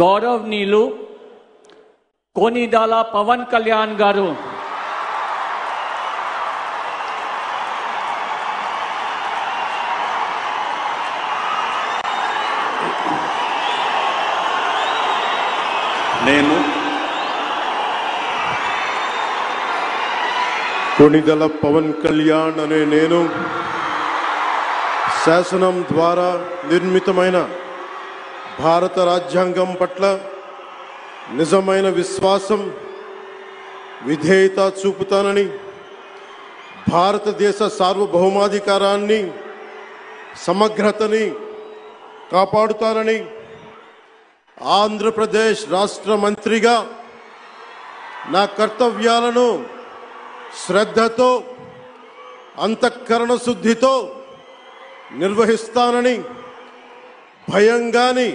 గౌరవనీయులు కొనిదెల పవన్ కళ్యాణ్ గారు కొనిదెల పవన్ కళ్యాణ్ అనే నేను శాసనం ద్వారా నిర్మితమైన భారత రాజ్యాంగం పట్ల నిజమైన విశ్వాసం విధేయత చూపుతానని, భారతదేశ సార్వభౌమాధికారాన్ని సమగ్రతని కాపాడుతానని, ఆంధ్రప్రదేశ్ రాష్ట్ర మంత్రిగా నా కర్తవ్యాలను శ్రద్ధతో అంతఃకరణ శుద్ధితో నిర్వహిస్తానని భయం గాని